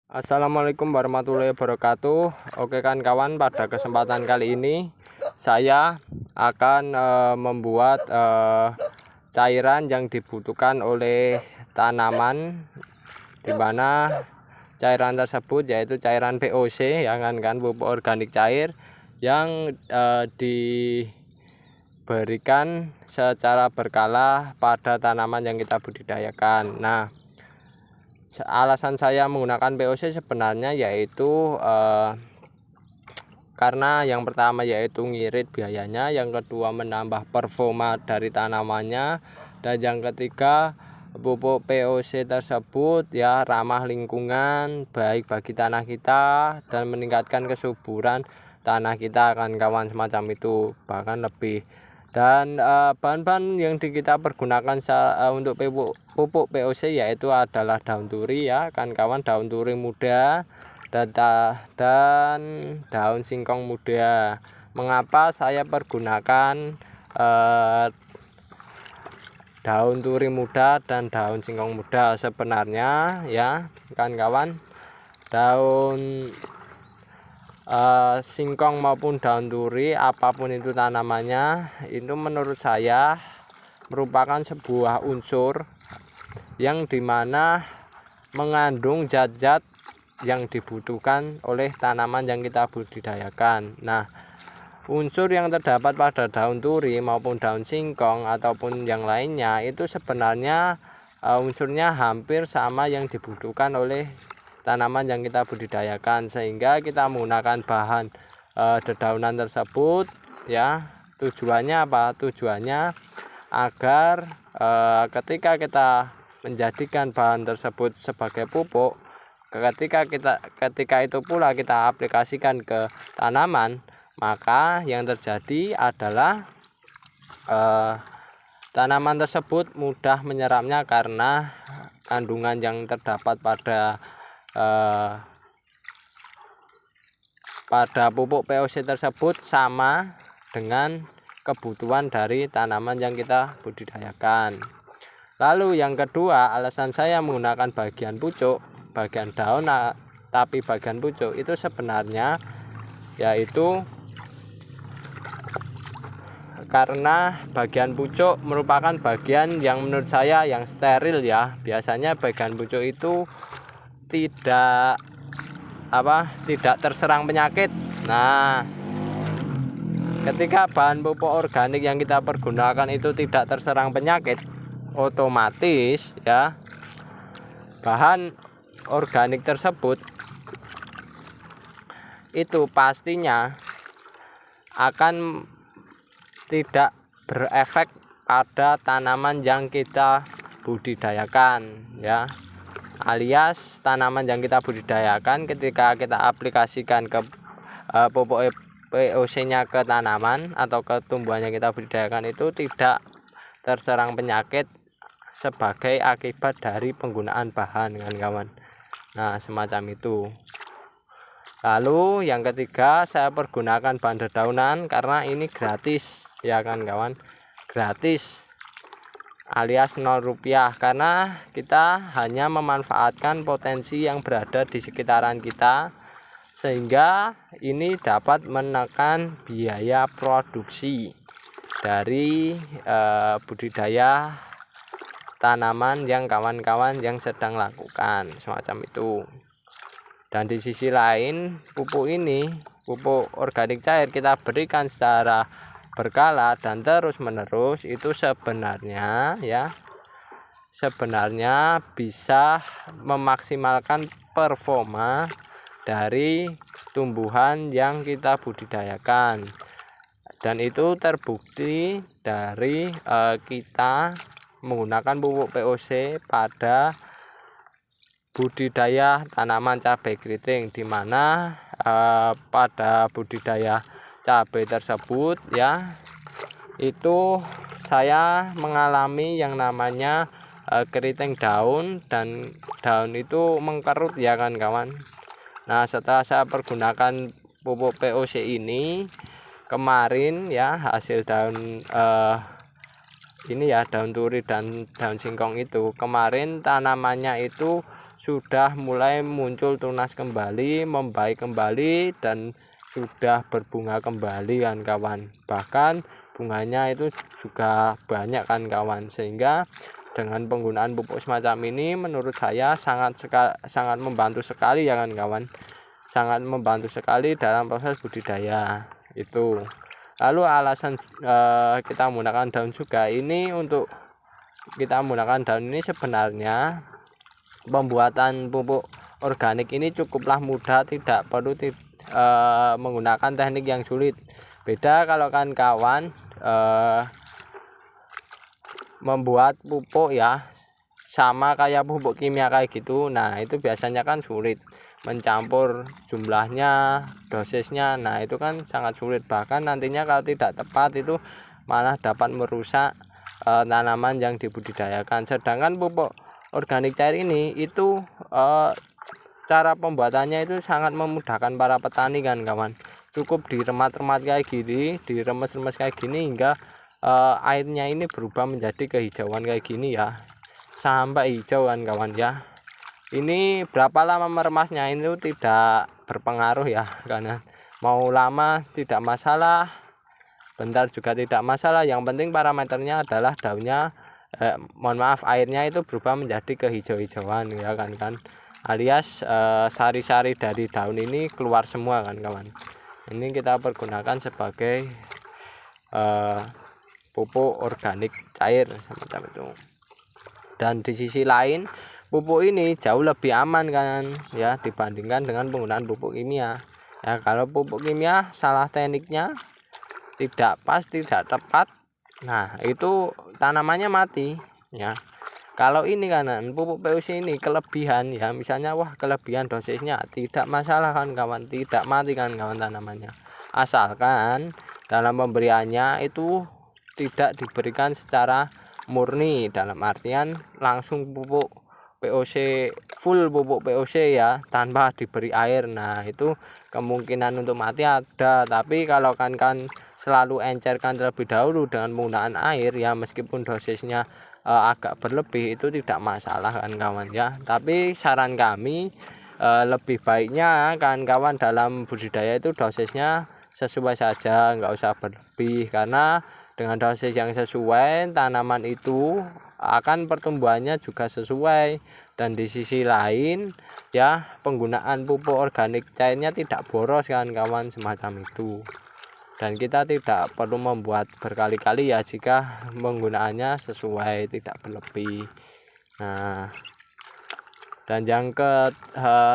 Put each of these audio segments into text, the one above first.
Assalamualaikum warahmatullahi wabarakatuh. Oke kan kawan, pada kesempatan kali ini saya akan membuat cairan yang dibutuhkan oleh tanaman, di mana cairan tersebut yaitu cairan VOC, ya kan pupuk organik cair yang diberikan secara berkala pada tanaman yang kita budidayakan. Nah, alasan saya menggunakan VOC sebenarnya yaitu karena yang pertama yaitu ngirit biayanya, yang kedua menambah performa dari tanamannya, dan yang ketiga pupuk VOC tersebut ya ramah lingkungan, baik bagi tanah kita dan meningkatkan kesuburan tanah kita, kan kawan, semacam itu, bahkan lebih. Dan bahan-bahan yang kita pergunakan untuk pupuk VOC yaitu adalah daun turi, ya kan kawan, daun turi muda dan daun singkong muda. Mengapa saya pergunakan daun turi muda dan daun singkong muda? Sebenarnya ya kan kawan, daun singkong maupun daun turi, apapun itu tanamannya, itu menurut saya merupakan sebuah unsur yang dimana mengandung zat-zat yang dibutuhkan oleh tanaman yang kita budidayakan. Nah, unsur yang terdapat pada daun turi maupun daun singkong ataupun yang lainnya itu sebenarnya unsurnya hampir sama yang dibutuhkan oleh tanaman yang kita budidayakan, sehingga kita menggunakan bahan dedaunan tersebut ya. Tujuannya apa? Tujuannya agar ketika kita menjadikan bahan tersebut sebagai pupuk, ketika itu pula kita aplikasikan ke tanaman, maka yang terjadi adalah tanaman tersebut mudah menyerapnya karena kandungan yang terdapat pada pupuk VOC tersebut sama dengan kebutuhan dari tanaman yang kita budidayakan. Lalu yang kedua, alasan saya menggunakan bagian pucuk, bagian daun tapi bagian pucuk itu sebenarnya yaitu karena bagian pucuk merupakan bagian yang menurut saya yang steril, ya. Biasanya bagian pucuk itu tidak terserang penyakit. Nah, ketika bahan pupuk organik yang kita pergunakan itu tidak terserang penyakit, otomatis ya bahan organik tersebut itu pastinya akan tidak berefek pada tanaman yang kita budidayakan, ya. Alias tanaman yang kita budidayakan ketika kita aplikasikan ke pupuk VOC-nya ke tanaman atau ke tumbuhan yang kita budidayakan itu tidak terserang penyakit sebagai akibat dari penggunaan bahan, kan kawan. Nah, semacam itu. Lalu yang ketiga, saya pergunakan bahan dedaunan karena ini gratis, ya kan kawan, gratis alias 0 rupiah, karena kita hanya memanfaatkan potensi yang berada di sekitaran kita, sehingga ini dapat menekan biaya produksi dari budidaya tanaman yang kawan-kawan yang sedang lakukan, semacam itu. Dan di sisi lain, pupuk organik cair kita berikan secara berkala dan terus menerus, itu sebenarnya bisa memaksimalkan performa dari tumbuhan yang kita budidayakan, dan itu terbukti dari kita menggunakan pupuk VOC pada budidaya tanaman cabai keriting, di mana pada budidaya cabai tersebut ya itu saya mengalami yang namanya keriting daun, dan daun itu mengkerut, ya kan kawan. Nah, setelah saya pergunakan pupuk VOC ini kemarin, ya, hasil daun ini ya, daun turi dan daun singkong itu kemarin tanamannya itu sudah mulai muncul tunas kembali, membaik kembali, dan sudah berbunga kembali kan kawan. Bahkan bunganya itu juga banyak kan kawan, sehingga dengan penggunaan pupuk semacam ini menurut saya sangat membantu sekali ya kan kawan, sangat membantu sekali dalam proses budidaya itu. Lalu alasan kita menggunakan daun juga ini, untuk kita menggunakan daun ini sebenarnya pembuatan pupuk organik ini cukuplah mudah, tidak perlu menggunakan teknik yang sulit. Beda kalau kan kawan membuat pupuk ya sama kayak pupuk kimia kayak gitu, nah itu biasanya kan sulit mencampur jumlahnya, dosisnya, nah itu kan sangat sulit, bahkan nantinya kalau tidak tepat itu malah dapat merusak tanaman yang dibudidayakan. Sedangkan pupuk organik cair ini itu cara pembuatannya itu sangat memudahkan para petani kan kawan. Cukup diremat-remat kayak gini, diremes-remes kayak gini, hingga airnya ini berubah menjadi kehijauan kayak gini ya, sampai hijau kan kawan ya. Ini berapa lama meremasnya itu tidak berpengaruh ya, karena mau lama tidak masalah, bentar juga tidak masalah. Yang penting parameternya adalah daunnya airnya itu berubah menjadi kehijau-hijauan ya kan, alias sari-sari dari daun ini keluar semua kan kawan. Ini kita pergunakan sebagai pupuk organik cair semacam itu. Dan di sisi lain pupuk ini jauh lebih aman kan ya, dibandingkan dengan penggunaan pupuk kimia ya. Kalau pupuk kimia salah tekniknya, tidak pas, tidak tepat, nah itu tanamannya mati ya. Kalau ini kanan pupuk POC ini kelebihan ya, misalnya wah kelebihan dosisnya, tidak masalah kan kawan, tidak mati kan kawan tanamannya, asalkan dalam pemberiannya itu tidak diberikan secara murni, dalam artian langsung pupuk POC, full pupuk POC ya, tanpa diberi air. Nah itu kemungkinan untuk mati ada. Tapi kalau kan selalu encerkan terlebih dahulu dengan penggunaan air ya, meskipun dosisnya agak berlebih, itu tidak masalah kan kawan ya. Tapi saran kami lebih baiknya kan kawan dalam budidaya itu dosisnya sesuai saja, nggak usah berlebih, karena dengan dosis yang sesuai tanaman itu akan pertumbuhannya juga sesuai. Dan di sisi lain ya, penggunaan pupuk organik cairnya tidak boros kan kawan, semacam itu. Dan kita tidak perlu membuat berkali-kali ya jika penggunaannya sesuai, tidak berlebih. Nah, dan yang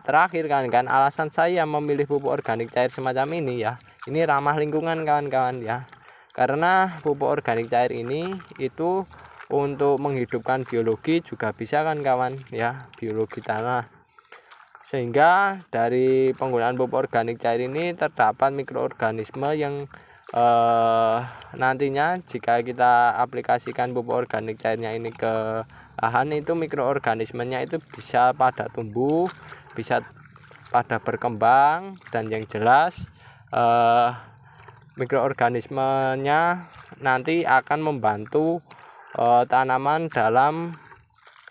terakhir kan alasan saya memilih pupuk organik cair semacam ini ya, ini ramah lingkungan kawan-kawan ya. Karena pupuk organik cair ini itu untuk menghidupkan biologi juga bisa kan kawan ya, biologi tanah. Sehingga dari penggunaan pupuk organik cair ini terdapat mikroorganisme yang nantinya jika kita aplikasikan pupuk organik cairnya ini ke lahan, itu mikroorganismenya itu bisa pada tumbuh, bisa pada berkembang, dan yang jelas mikroorganismenya nanti akan membantu tanaman dalam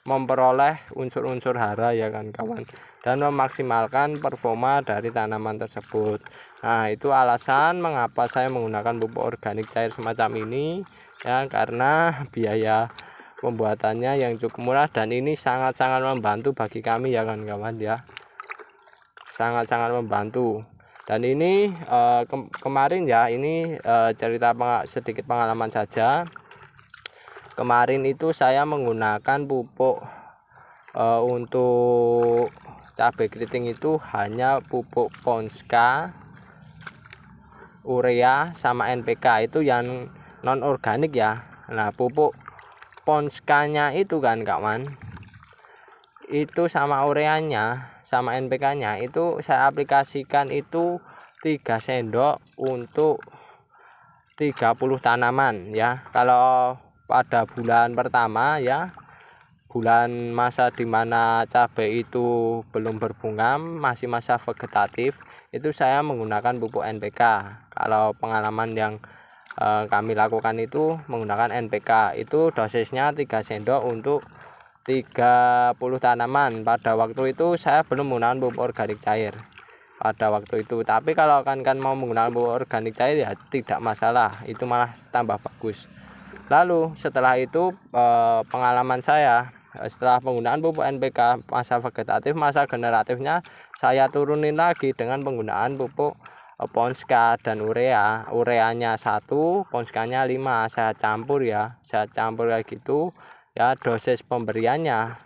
memperoleh unsur-unsur hara ya kan kawan, dan memaksimalkan performa dari tanaman tersebut. Nah itu alasan mengapa saya menggunakan pupuk organik cair semacam ini ya, karena biaya pembuatannya yang cukup murah, dan ini sangat-sangat membantu bagi kami ya kan kawan ya, sangat-sangat membantu. Dan ini kemarin ya, ini cerita sedikit pengalaman saja. Kemarin itu saya menggunakan pupuk untuk cabai keriting itu hanya pupuk Ponska, urea, sama NPK, itu yang non organik ya. Nah pupuk Ponskanya itu kan kawan, itu sama ureanya sama NPK-nya itu saya aplikasikan itu 3 sendok untuk 30 tanaman ya. Kalau pada bulan pertama ya, bulan masa dimana cabai itu belum berbunga, masih masa vegetatif, itu saya menggunakan pupuk NPK. Kalau pengalaman yang kami lakukan itu menggunakan NPK, itu dosisnya 3 sendok untuk 30 tanaman. Pada waktu itu saya belum menggunakan pupuk organik cair pada waktu itu, tapi kalau kan mau menggunakan pupuk organik cair ya tidak masalah, itu malah tambah bagus. Lalu setelah itu pengalaman saya setelah penggunaan pupuk NPK masa vegetatif, masa generatifnya saya turunin lagi dengan penggunaan pupuk Ponska dan ureanya 1, Ponskanya 5, saya campur kayak gitu ya. Dosis pemberiannya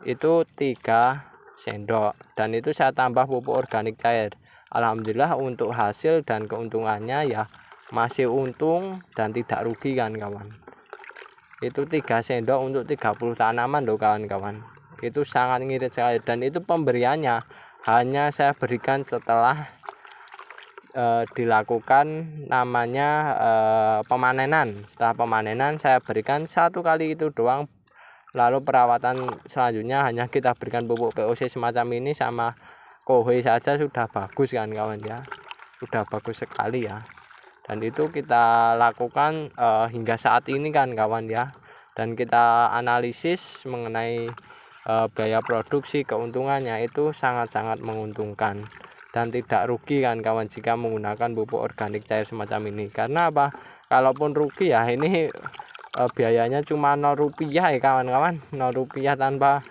itu 3 sendok dan itu saya tambah pupuk organik cair. Alhamdulillah untuk hasil dan keuntungannya ya masih untung dan tidak rugi kan kawan. Itu 3 sendok untuk 30 tanaman loh kawan-kawan, itu sangat ngirit sekali. Dan itu pemberiannya hanya saya berikan setelah dilakukan namanya pemanenan. Setelah pemanenan saya berikan 1 kali itu doang. Lalu perawatan selanjutnya hanya kita berikan pupuk POC semacam ini sama kohe saja sudah bagus kan kawan ya, sudah bagus sekali ya. Dan itu kita lakukan hingga saat ini kan kawan ya. Dan kita analisis mengenai biaya produksi, keuntungannya itu sangat-sangat menguntungkan dan tidak rugi kan kawan jika menggunakan pupuk organik cair semacam ini. Karena apa, kalaupun rugi ya ini biayanya cuma 0 rupiah ya kawan-kawan, 0 rupiah tanpa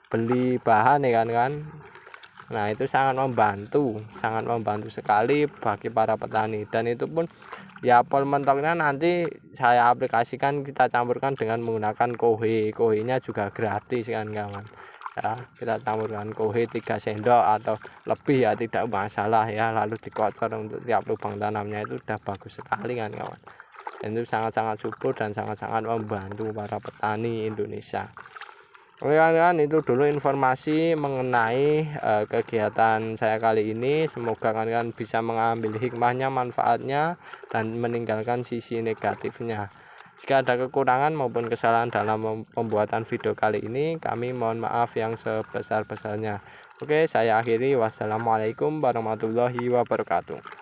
beli bahan ya kan. Nah itu sangat membantu sekali bagi para petani. Dan itu pun ya pol mentoknya nanti saya aplikasikan, kita campurkan dengan menggunakan kohenya juga gratis kan kawan ya. Kita campurkan kohe 3 sendok atau lebih ya tidak masalah ya, lalu dikocor untuk tiap lubang tanamnya, itu udah bagus sekali kan kawan. Dan itu sangat-sangat subur dan sangat-sangat membantu para petani Indonesia. Oke kawan, itu dulu informasi mengenai kegiatan saya kali ini. Semoga kalian bisa mengambil hikmahnya, manfaatnya, dan meninggalkan sisi negatifnya. Jika ada kekurangan maupun kesalahan dalam pembuatan video kali ini, kami mohon maaf yang sebesar-besarnya. Oke, saya akhiri. Wassalamualaikum warahmatullahi wabarakatuh.